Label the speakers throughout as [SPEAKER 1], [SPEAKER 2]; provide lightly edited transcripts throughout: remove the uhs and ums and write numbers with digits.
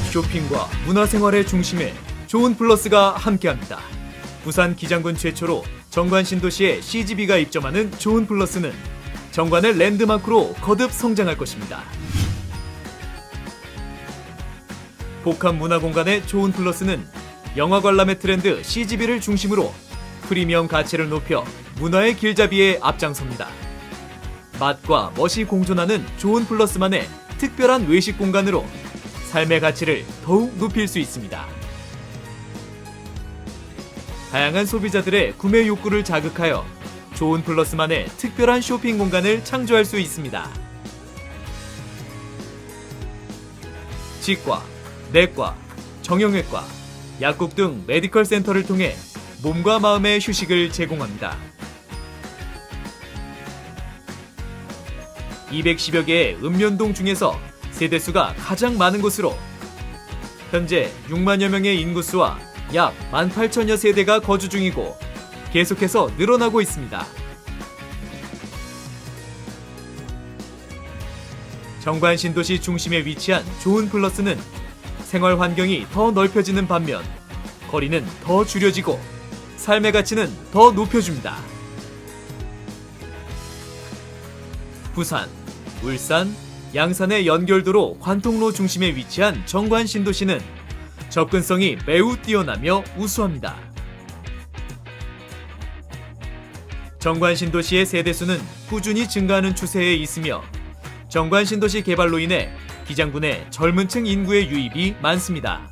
[SPEAKER 1] 쇼핑과 문화생활의 중심에 좋은 플러스가 함께합니다. 부산 기장군 최초로 정관 신도시에 CGV가 입점하는 좋은 플러스는 정관의 랜드마크로 거듭 성장할 것입니다. 복합 문화공간의 좋은 플러스는 영화 관람의 트렌드 CGV를 중심으로 프리미엄 가치를 높여 문화의 길잡이에 앞장섭니다. 맛과 멋이 공존하는 좋은 플러스만의 특별한 외식 공간으로 삶의 가치를 더욱 높일 수 있습니다. 다양한 소비자들의 구매 욕구를 자극하여 좋은 플러스만의 특별한 쇼핑 공간을 창조할 수 있습니다. 치과, 내과, 정형외과, 약국 등 메디컬 센터를 통해 몸과 마음의 휴식을 제공합니다. 210여 개의 읍면동 중에서 세대수가 가장 많은 곳으로 현재 6만여 명의 인구수와 약 18,000여 세대가 거주 중이고 계속해서 늘어나고 있습니다. 정관 신도시 중심에 위치한 좋은 플러스는 생활 환경이 더 넓혀지는 반면 거리는 더 줄여지고 삶의 가치는 더 높여줍니다. 부산, 울산, 양산의 연결도로 관통로 중심에 위치한 정관 신도시는 접근성이 매우 뛰어나며 우수합니다. 정관 신도시의 세대수는 꾸준히 증가하는 추세에 있으며 정관 신도시 개발로 인해 기장군의 젊은 층 인구의 유입이 많습니다.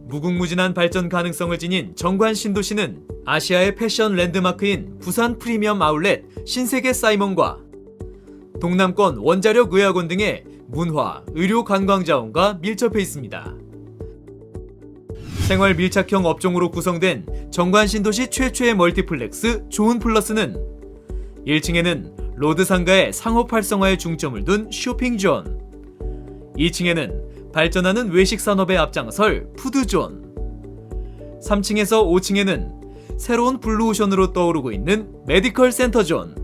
[SPEAKER 1] 무궁무진한 발전 가능성을 지닌 정관 신도시는 아시아의 패션 랜드마크인 부산 프리미엄 아울렛 신세계 사이먼과 동남권 원자력 의학원 등의 문화, 의료 관광 자원과 밀접해 있습니다. 생활 밀착형 업종으로 구성된 정관 신도시 최초의 멀티플렉스 좋은 플러스는 1층에는 로드 상가의 상업 활성화에 중점을 둔 쇼핑존, 2층에는 발전하는 외식 산업에 앞장설 푸드존, 3층에서 5층에는 새로운 블루오션으로 떠오르고 있는 메디컬 센터존,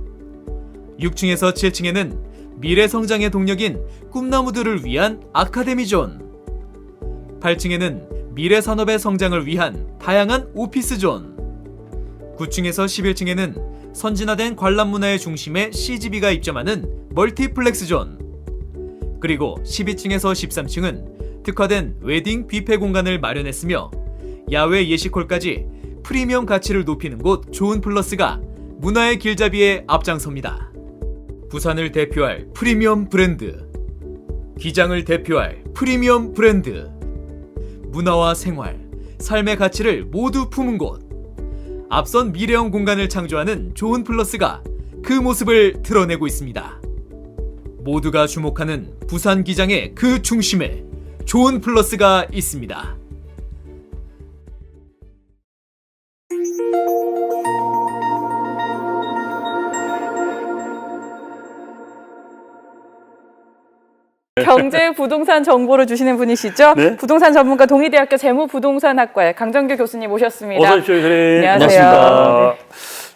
[SPEAKER 1] 6층에서 7층에는 미래 성장의 동력인 꿈나무들을 위한 아카데미존, 8층에는 미래 산업의 성장을 위한 다양한 오피스존, 9층에서 11층에는 선진화된 관람 문화의 중심에 CGV가 입점하는 멀티플렉스존, 그리고 12층에서 13층은 특화된 웨딩 뷔페 공간을 마련했으며 야외 예식홀까지 프리미엄 가치를 높이는 곳 좋은 플러스가 문화의 길잡이에 앞장섭니다. 부산을 대표할 프리미엄 브랜드, 기장을 대표할 프리미엄 브랜드, 문화와 생활, 삶의 가치를 모두 품은 곳, 앞선 미래형 공간을 창조하는 좋은 플러스가 그 모습을 드러내고 있습니다. 모두가 주목하는 부산 기장의 그 중심에 좋은 플러스가 있습니다.
[SPEAKER 2] 경제 부동산 정보를 주시는 분이시죠?
[SPEAKER 3] 네?
[SPEAKER 2] 부동산 전문가 동의대학교 재무부동산학과의 강정규 교수님 모셨습니다.
[SPEAKER 3] 어서 오십시오, 선생님.
[SPEAKER 2] 안녕하세요.
[SPEAKER 3] 반갑습니다.
[SPEAKER 2] 네.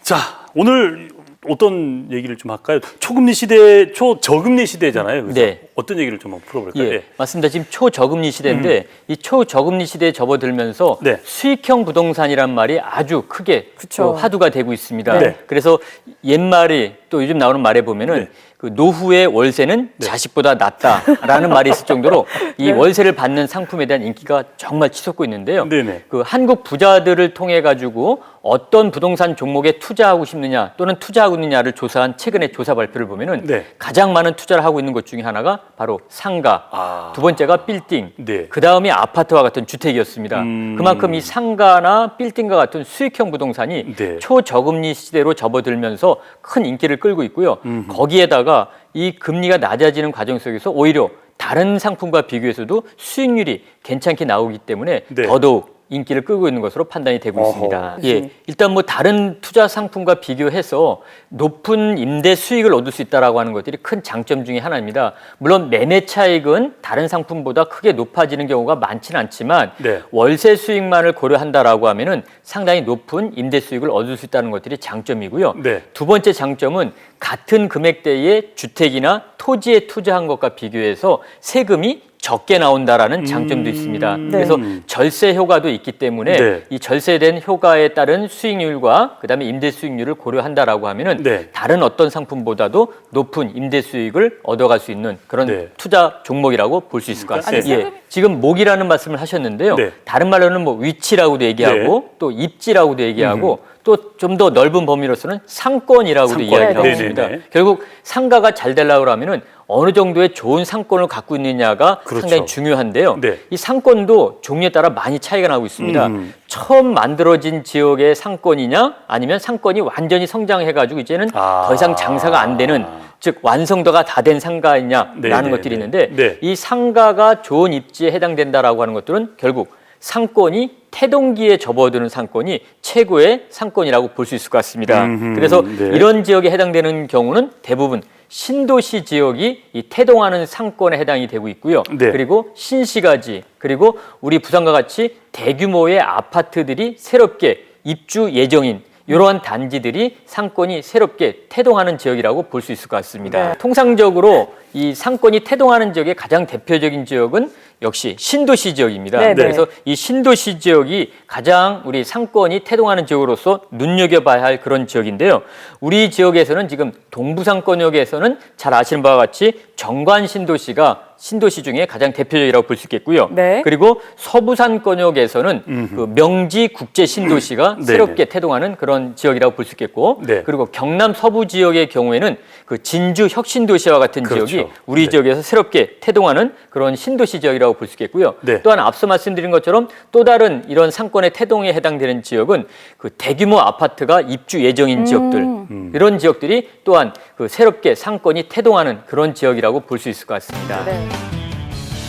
[SPEAKER 3] 자, 오늘 어떤 얘기를 좀 할까요? 초금리 시대, 초저금리 시대잖아요. 그래서
[SPEAKER 4] 네.
[SPEAKER 3] 어떤 얘기를 좀 한번 풀어볼까요?
[SPEAKER 4] 예,
[SPEAKER 3] 예.
[SPEAKER 4] 맞습니다. 지금 초저금리 시대인데 이 초저금리 시대에 접어들면서
[SPEAKER 3] 네.
[SPEAKER 4] 수익형 부동산이란 말이 아주 크게
[SPEAKER 2] 그쵸.
[SPEAKER 4] 화두가 되고 있습니다.
[SPEAKER 3] 네.
[SPEAKER 4] 그래서 옛말이 또 요즘 나오는 말에 보면은
[SPEAKER 3] 네.
[SPEAKER 4] 그 노후의 월세는 자식보다 낫다라는 말이 있을 정도로 이
[SPEAKER 2] 네.
[SPEAKER 4] 월세를 받는 상품에 대한 인기가 정말 치솟고 있는데요.
[SPEAKER 3] 네네.
[SPEAKER 4] 그 한국 부자들을 통해 가지고 어떤 부동산 종목에 투자하고 싶느냐 또는 투자하고 있느냐를 조사한 최근의 조사 발표를 보면은
[SPEAKER 3] 네.
[SPEAKER 4] 가장 많은 투자를 하고 있는 것 중에 하나가 바로 상가, 두 번째가 빌딩,
[SPEAKER 3] 네.
[SPEAKER 4] 그 다음이 아파트와 같은 주택이었습니다. 그만큼 이 상가나 빌딩과 같은 수익형 부동산이
[SPEAKER 3] 네.
[SPEAKER 4] 초저금리 시대로 접어들면서 큰 인기를 끌고 있고요. 거기에다가 이 금리가 낮아지는 과정 속에서 오히려 다른 상품과 비교해서도 수익률이 괜찮게 나오기 때문에
[SPEAKER 3] 네.
[SPEAKER 4] 더더욱 인기를 끌고 있는 것으로 판단이 되고
[SPEAKER 3] 어허.
[SPEAKER 4] 있습니다. 예, 일단 뭐 다른 투자 상품과 비교해서 높은 임대 수익을 얻을 수 있다라고 하는 것들이 큰 장점 중에 하나입니다. 물론 매매 차익은 다른 상품보다 크게 높아지는 경우가 많지는 않지만
[SPEAKER 3] 네.
[SPEAKER 4] 월세 수익만을 고려한다라고 하면은 상당히 높은 임대 수익을 얻을 수 있다는 것들이 장점이고요.
[SPEAKER 3] 네.
[SPEAKER 4] 두 번째 장점은 같은 금액대의 주택이나 토지에 투자한 것과 비교해서 세금이 적게 나온다라는 장점도 있습니다. 그래서 절세 효과도 있기 때문에
[SPEAKER 3] 네.
[SPEAKER 4] 이 절세된 효과에 따른 수익률과 그다음에 임대 수익률을 고려한다라고 하면은
[SPEAKER 3] 네.
[SPEAKER 4] 다른 어떤 상품보다도 높은 임대 수익을 얻어갈 수 있는 그런
[SPEAKER 3] 네.
[SPEAKER 4] 투자 종목이라고 볼 수 있을 것 같습니다.
[SPEAKER 2] 아니,
[SPEAKER 4] 예, 지금 목이라는 말씀을 하셨는데요.
[SPEAKER 3] 네.
[SPEAKER 4] 다른 말로는 뭐 위치라고도 얘기하고 또 입지라고도 얘기하고 또 좀 더 넓은 범위로서는 상권이라고도
[SPEAKER 3] 상권.
[SPEAKER 4] 이야기를 하고
[SPEAKER 2] 네네.
[SPEAKER 4] 있습니다.
[SPEAKER 3] 네네.
[SPEAKER 4] 결국 상가가 잘 되려고 하면은 어느 정도의 좋은 상권을 갖고 있느냐가
[SPEAKER 3] 그렇죠.
[SPEAKER 4] 상당히 중요한데요.
[SPEAKER 3] 네.
[SPEAKER 4] 이 상권도 종류에 따라 많이 차이가 나고 있습니다. 처음 만들어진 지역의 상권이냐 아니면 상권이 완전히 성장해가지고 이제는 더 이상 장사가 안 되는 즉 완성도가 다 된 상가이냐라는
[SPEAKER 3] 네네네.
[SPEAKER 4] 것들이 있는데
[SPEAKER 3] 네.
[SPEAKER 4] 이 상가가 좋은 입지에 해당된다라고 하는 것들은 결국 상권이 태동기에 접어드는 상권이 최고의 상권이라고 볼 수 있을 것 같습니다. 그래서
[SPEAKER 3] 네.
[SPEAKER 4] 이런 지역에 해당되는 경우는 대부분 신도시 지역이 이 태동하는 상권에 해당이 되고 있고요.
[SPEAKER 3] 네.
[SPEAKER 4] 그리고 신시가지 그리고 우리 부산과 같이 대규모의 아파트들이 새롭게 입주 예정인 이러한 단지들이 상권이 새롭게 태동하는 지역이라고 볼 수 있을 것 같습니다.
[SPEAKER 2] 네.
[SPEAKER 4] 통상적으로 이 상권이 태동하는 지역의 가장 대표적인 지역은 역시 신도시 지역입니다.
[SPEAKER 2] 네네.
[SPEAKER 4] 그래서 이 신도시 지역이 가장 우리 상권이 태동하는 지역으로서 눈여겨봐야 할 그런 지역인데요. 우리 지역에서는 지금 동부상권역에서는 잘 아시는 바와 같이 정관 신도시가 신도시 중에 가장 대표적이라고 볼 수 있겠고요.
[SPEAKER 2] 네.
[SPEAKER 4] 그리고 서부산권역에서는 그 명지 국제 신도시가
[SPEAKER 3] 네네.
[SPEAKER 4] 새롭게 태동하는 그런 지역이라고 볼 수 있겠고,
[SPEAKER 3] 네.
[SPEAKER 4] 그리고 경남 서부 지역의 경우에는 그 진주 혁신도시와 같은
[SPEAKER 3] 그렇죠.
[SPEAKER 4] 지역이 우리
[SPEAKER 3] 네.
[SPEAKER 4] 지역에서 새롭게 태동하는 그런 신도시 지역이라고 볼 수 있겠고요.
[SPEAKER 3] 네.
[SPEAKER 4] 또한 앞서 말씀드린 것처럼 또 다른 이런 상권의 태동에 해당되는 지역은 그 대규모 아파트가 입주 예정인 지역들 이런 지역들이 또한 그 새롭게 상권이 태동하는 그런 지역이라고 볼 수 있을 것 같습니다.
[SPEAKER 2] 네.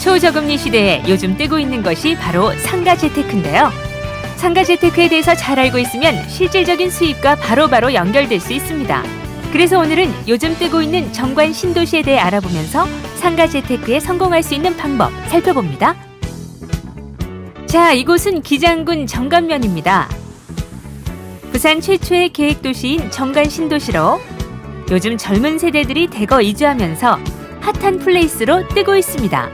[SPEAKER 5] 초저금리 시대에 요즘 뜨고 있는 것이 바로 상가 재테크인데요. 상가 재테크에 대해서 잘 알고 있으면 실질적인 수입과 바로바로 연결될 수 있습니다. 그래서 오늘은 요즘 뜨고 있는 정관 신도시에 대해 알아보면서 상가 재테크에 성공할 수 있는 방법 살펴봅니다. 자, 이곳은 기장군 정관면입니다. 부산 최초의 계획도시인 정관 신도시로 요즘 젊은 세대들이 대거 이주하면서 핫한 플레이스로 뜨고 있습니다.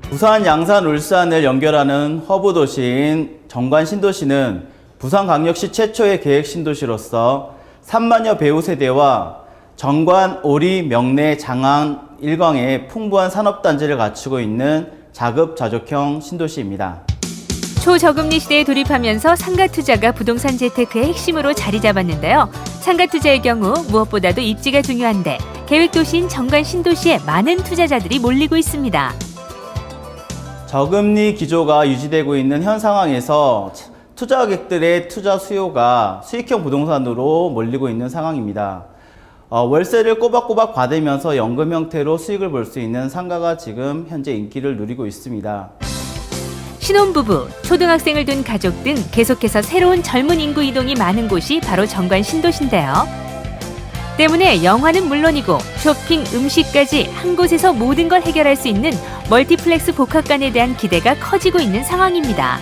[SPEAKER 6] 부산, 양산, 울산을 연결하는 허브 도시인 정관 신도시는 부산광역시 최초의 계획 신도시로서 3만여 배우 세대와 정관, 오리, 명내, 장안, 일광의 풍부한 산업단지를 갖추고 있는 자급자족형 신도시입니다.
[SPEAKER 5] 초저금리 시대에 돌입하면서 상가 투자가 부동산 재테크의 핵심으로 자리 잡았는데요. 상가 투자의 경우 무엇보다도 입지가 중요한데 계획도시인 정관 신도시에 많은 투자자들이 몰리고 있습니다.
[SPEAKER 6] 저금리 기조가 유지되고 있는 현 상황에서 투자객들의 투자 수요가 수익형 부동산으로 몰리고 있는 상황입니다. 월세를 꼬박꼬박 받으면서 연금 형태로 수익을 볼 수 있는 상가가 지금 현재 인기를 누리고 있습니다.
[SPEAKER 5] 신혼부부, 초등학생을 둔 가족 등 계속해서 새로운 젊은 인구 이동이 많은 곳이 바로 정관 신도시인데요. 때문에 영화는 물론이고 쇼핑, 음식까지 한 곳에서 모든 걸 해결할 수 있는 멀티플렉스 복합관에 대한 기대가 커지고 있는 상황입니다.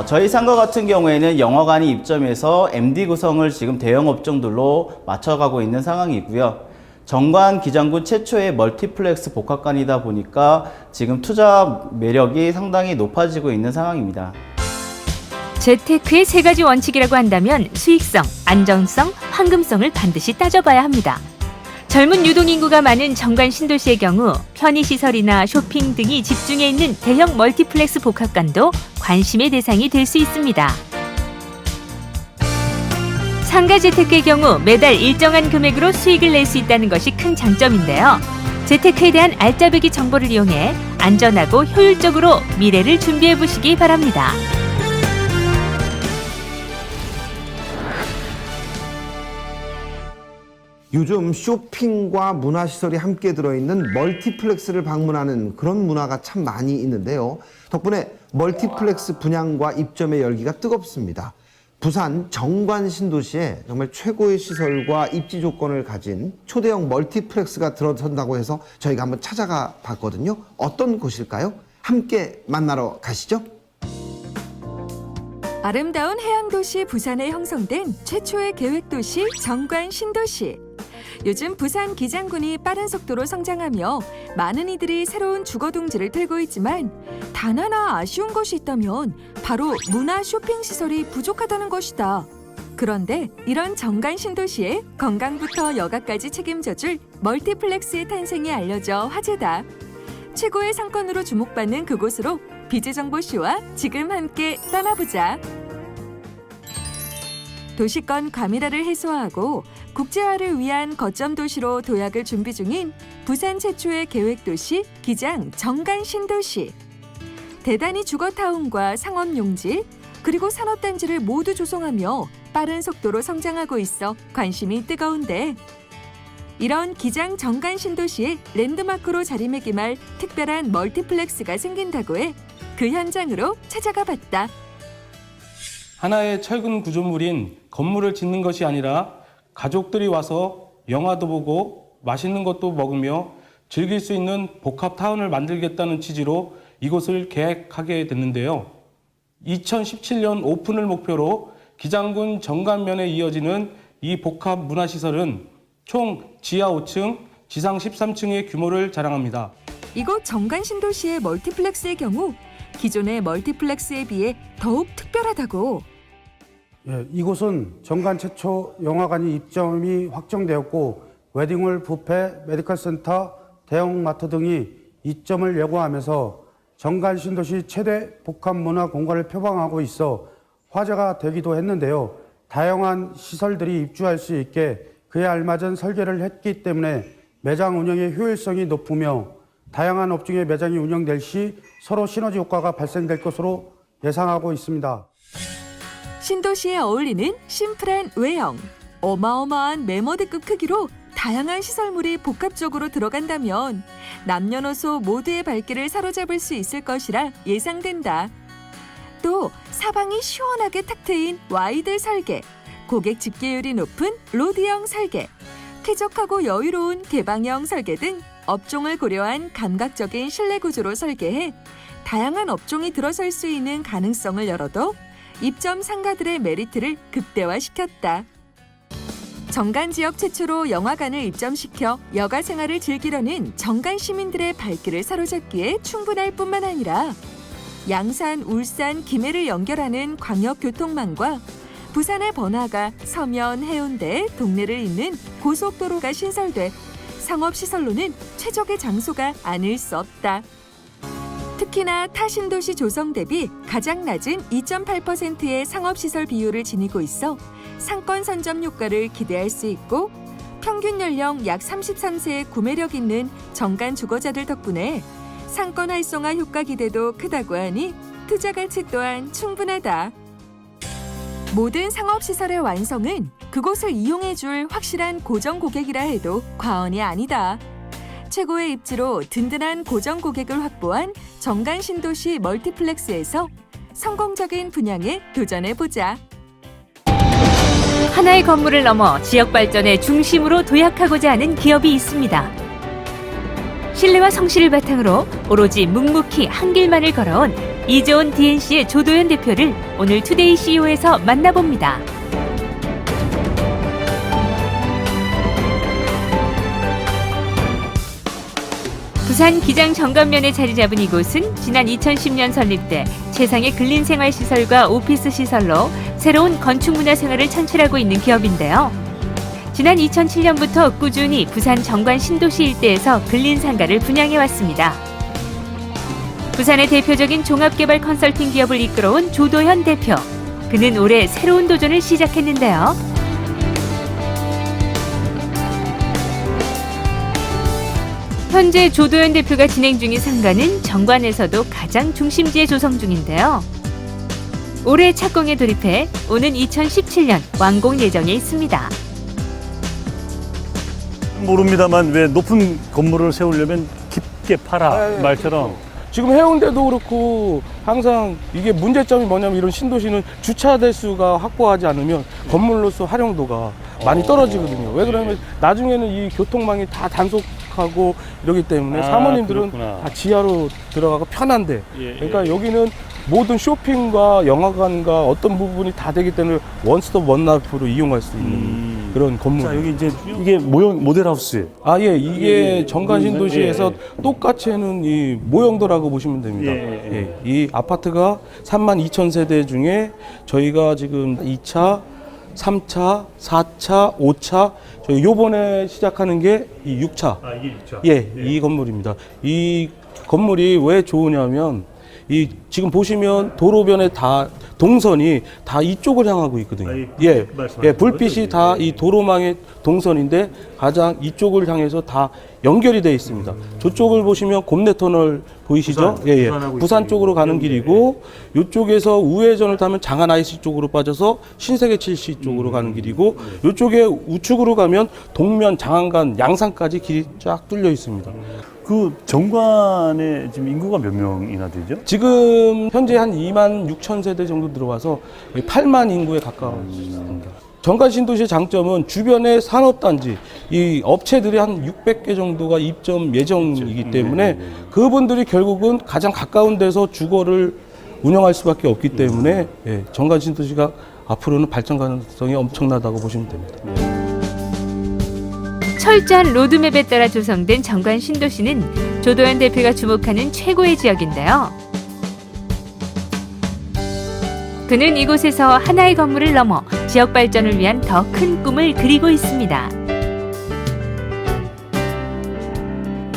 [SPEAKER 6] 저희 상가 같은 경우에는 영화관이 입점해서 MD 구성을 지금 대형 업종들로 맞춰가고 있는 상황이고요. 정관 기장군 최초의 멀티플렉스 복합관이다 보니까 지금 투자 매력이 상당히 높아지고 있는 상황입니다.
[SPEAKER 5] 재테크의 세 가지 원칙이라고 한다면 수익성, 안정성, 황금성을 반드시 따져봐야 합니다. 젊은 유동인구가 많은 정관 신도시의 경우 편의시설이나 쇼핑 등이 집중해 있는 대형 멀티플렉스 복합관도 관심의 대상이 될 수 있습니다. 상가 재테크의 경우 매달 일정한 금액으로 수익을 낼 수 있다는 것이 큰 장점인데요. 재테크에 대한 알짜배기 정보를 이용해 안전하고 효율적으로 미래를 준비해 보시기 바랍니다.
[SPEAKER 7] 요즘 쇼핑과 문화시설이 함께 들어있는 멀티플렉스를 방문하는 그런 문화가 참 많이 있는데요. 덕분에 멀티플렉스 분양과 입점의 열기가 뜨겁습니다. 부산 정관 신도시에 정말 최고의 시설과 입지 조건을 가진 초대형 멀티플렉스가 들어선다고 해서 저희가 한번 찾아가 봤거든요. 어떤 곳일까요? 함께 만나러 가시죠.
[SPEAKER 8] 아름다운 해양도시 부산에 형성된 최초의 계획도시 정관 신도시. 요즘 부산 기장군이 빠른 속도로 성장하며 많은 이들이 새로운 주거둥지를 틀고 있지만 단 하나 아쉬운 것이 있다면 바로 문화 쇼핑시설이 부족하다는 것이다. 그런데 이런 정관 신도시에 건강부터 여가까지 책임져줄 멀티플렉스의 탄생이 알려져 화제다. 최고의 상권으로 주목받는 그곳으로 비즈정보쇼와 지금 함께 떠나보자. 도시권 과밀화를 해소하고 국제화를 위한 거점 도시로 도약을 준비 중인 부산 최초의 계획도시 기장 정관 신도시. 대단히 주거타운과 상업용지 그리고 산업단지를 모두 조성하며 빠른 속도로 성장하고 있어 관심이 뜨거운데 이런 기장 정관 신도시의 랜드마크로 자리매김할 특별한 멀티플렉스가 생긴다고 해 그 현장으로 찾아가 봤다.
[SPEAKER 9] 하나의 철근 구조물인 건물을 짓는 것이 아니라 가족들이 와서 영화도 보고 맛있는 것도 먹으며 즐길 수 있는 복합타운을 만들겠다는 취지로 이곳을 계획하게 됐는데요. 2017년 오픈을 목표로 기장군 정관면에 이어지는 이 복합 문화시설은 총 지하 5층, 지상 13층의 규모를 자랑합니다.
[SPEAKER 8] 이곳 정관 신도시의 멀티플렉스의 경우 기존의 멀티플렉스에 비해 더욱 특별하다고.
[SPEAKER 10] 예, 이곳은 정관 최초 영화관이 입점이 확정되었고 웨딩홀, 뷔페, 메디컬 센터, 대형마트 등이 입점을 예고하면서 정관 신도시 최대 복합 문화 공간을 표방하고 있어 화제가 되기도 했는데요. 다양한 시설들이 입주할 수 있게 그에 알맞은 설계를 했기 때문에 매장 운영의 효율성이 높으며 다양한 업종의 매장이 운영될 시 서로 시너지 효과가 발생될 것으로 예상하고 있습니다.
[SPEAKER 8] 신도시에 어울리는 심플한 외형, 어마어마한 메머드급 크기로 다양한 시설물이 복합적으로 들어간다면 남녀노소 모두의 발길을 사로잡을 수 있을 것이라 예상된다. 또 사방이 시원하게 탁 트인 와이드 설계, 고객 집계율이 높은 로드형 설계, 쾌적하고 여유로운 개방형 설계 등 업종을 고려한 감각적인 실내 구조로 설계해 다양한 업종이 들어설 수 있는 가능성을 열어도 입점 상가들의 메리트를 극대화시켰다. 정관 지역 최초로 영화관을 입점시켜 여가 생활을 즐기려는 정관 시민들의 발길을 사로잡기에 충분할 뿐만 아니라 양산, 울산, 김해를 연결하는 광역교통망과 부산의 번화가, 서면, 해운대, 동래를 잇는 고속도로가 신설돼 상업시설로는 최적의 장소가 아닐 수 없다. 특히나 타 신도시 조성 대비 가장 낮은 2.8%의 상업시설 비율을 지니고 있어 상권 선점 효과를 기대할 수 있고 평균 연령 약 33세의 구매력 있는 정관 주거자들 덕분에 상권 활성화 효과 기대도 크다고 하니 투자 가치 또한 충분하다. 모든 상업시설의 완성은 그곳을 이용해줄 확실한 고정 고객이라 해도 과언이 아니다. 최고의 입지로 든든한 고정 고객을 확보한 정관 신도시 멀티플렉스에서 성공적인 분양에 도전해보자.
[SPEAKER 5] 하나의 건물을 넘어 지역 발전의 중심으로 도약하고자 하는 기업이 있습니다. 신뢰와 성실을 바탕으로 오로지 묵묵히 한 길만을 걸어온 이재원 DNC의 조도현 대표를 오늘 투데이 CEO에서 만나봅니다. 부산 기장 정관면에 자리 잡은 이곳은 지난 2010년 설립돼 최상의 근린생활시설과 오피스 시설로 새로운 건축 문화 생활을 창출하고 있는 기업인데요. 지난 2007년부터 꾸준히 부산 정관 신도시 일대에서 근린상가를 분양해왔습니다. 부산의 대표적인 종합개발 컨설팅 기업을 이끌어온 조도현 대표. 그는 올해 새로운 도전을 시작했는데요. 현재 조도현 대표가 진행 중인 상가는 정관에서도 가장 중심지에 조성 중인데요. 올해 착공에 돌입해 오는 2017년 완공 예정에 있습니다.
[SPEAKER 3] 모릅니다만 왜 높은 건물을 세우려면 깊게 파라 말처럼
[SPEAKER 9] 지금 해운대도 그렇고 항상 이게 문제점이 뭐냐면 이런 신도시는 주차 대수가 확보하지 않으면 건물로서 활용도가 많이 떨어지거든요. 왜 그러냐면 나중에는 이 교통망이 다 단속하고 이러기 때문에 사모님들은
[SPEAKER 3] 그렇구나.
[SPEAKER 9] 다 지하로 들어가고 편한데
[SPEAKER 3] 예,
[SPEAKER 9] 그러니까 여기는 모든 쇼핑과 영화관과 어떤 부분이 다 되기 때문에 원스톱 원라이프로 이용할 수 있는 그런 건물.
[SPEAKER 3] 자, 여기 이제 이게 모형 모델하우스예요.
[SPEAKER 9] 아, 예, 이게 정관 신도시에서 똑같이 하는 이 모형도라고 보시면 됩니다. 예, 이 아파트가 32,000세대 중에 저희가 지금 2차, 3차, 4차, 5차, 저희 요번에 시작하는 게 이 6차.
[SPEAKER 3] 아, 이게 6차.
[SPEAKER 9] 예, 이 건물입니다. 이 건물이 왜 좋으냐면 이 지금 보시면 도로변에 다 동선이 다 이쪽을 향하고 있거든요. 예, 불빛이 다 이 도로망의 동선인데 가장 이쪽을 향해서 다 연결이 되어 있습니다. 저쪽을 보시면 곰내터널 보이시죠? 부산 쪽으로 가는 길이고 이쪽에서 우회전을 타면 장안 IC 쪽으로 빠져서 신세계 7C 쪽으로 가는 길이고 이쪽에 우측으로 가면 동면, 장안간, 양산까지 길이 쫙 뚫려 있습니다.
[SPEAKER 3] 그 정관에 지금 인구가 몇 명이나 되죠?
[SPEAKER 9] 지금 현재 한 2만 6천 세대 정도 들어와서 8만 인구에 가까워집니다. 정관 신도시의 장점은 주변의 산업단지, 이 업체들이 한 600개 정도가 입점 예정이기 때문에 그분들이 결국은 가장 가까운 데서 주거를 운영할 수밖에 없기 때문에 예, 정관 신도시가 앞으로는 발전 가능성이 엄청나다고 보시면 됩니다.
[SPEAKER 5] 철저한 로드맵에 따라 조성된 정관 신도시는 조도현 대표가 주목하는 최고의 지역인데요. 그는 이곳에서 하나의 건물을 넘어 지역 발전을 위한 더 큰 꿈을 그리고 있습니다.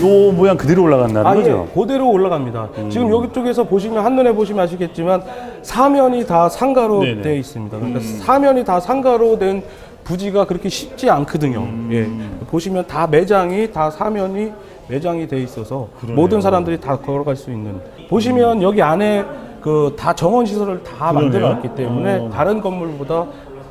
[SPEAKER 3] 요 모양 그대로 올라간다는 거죠?
[SPEAKER 9] 예, 그대로 올라갑니다. 지금 여기 쪽에서 보시면 한눈에 보시면 아시겠지만 사면이 다 상가로 되어 있습니다. 그러니까 사면이 다 상가로 된 부지가 그렇게 쉽지 않거든요. 예. 보시면 다 매장이 다 사면이 매장이 돼 있어서 모든 사람들이 다 걸어갈 수 있는. 보시면 여기 안에 그 다 정원 시설을 다 만들어 놨기 때문에 다른 건물보다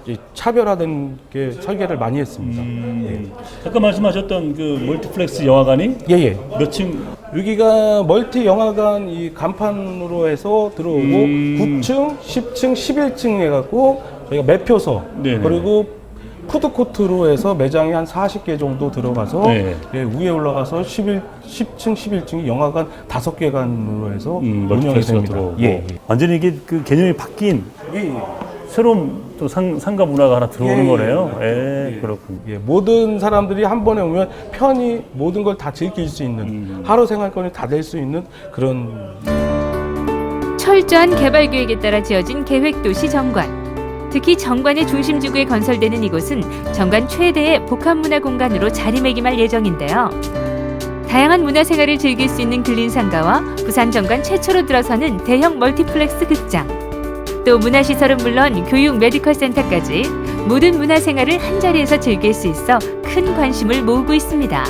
[SPEAKER 9] 이제 차별화된 게 설계를 많이 했습니다. 예.
[SPEAKER 3] 아까 말씀하셨던 그 멀티플렉스 영화관이
[SPEAKER 9] 예.
[SPEAKER 3] 몇 층?
[SPEAKER 9] 여기가 멀티 영화관 이 간판으로 해서 들어오고 9층, 10층, 11층 해갖고 저희가 매표소 그리고 푸드코트로 해서 매장이 한 40개 정도 들어가서 예, 위에 올라가서 10층, 11층이 영화관 5개관으로 해서 운영이 됩니다.
[SPEAKER 3] 완전히 이게 그 개념이 바뀐 새로운 또 상가 문화가 하나 들어오는 거네요. 그렇군요.
[SPEAKER 9] 예, 모든 사람들이 한 번에 오면 편히 모든 걸 다 즐길 수 있는 하루 생활권이 다 될 수 있는 그런
[SPEAKER 5] 철저한 개발 계획에 따라 지어진 계획도시 정관. 특히 정관의 중심지구에 건설되는 이곳은 정관 최대의 복합문화 공간으로 자리매김할 예정인데요. 다양한 문화생활을 즐길 수 있는 근린상가와 부산 정관 최초로 들어서는 대형 멀티플렉스 극장, 또 문화시설은 물론 교육 메디컬 센터까지 모든 문화생활을 한자리에서 즐길 수 있어 큰 관심을 모으고 있습니다.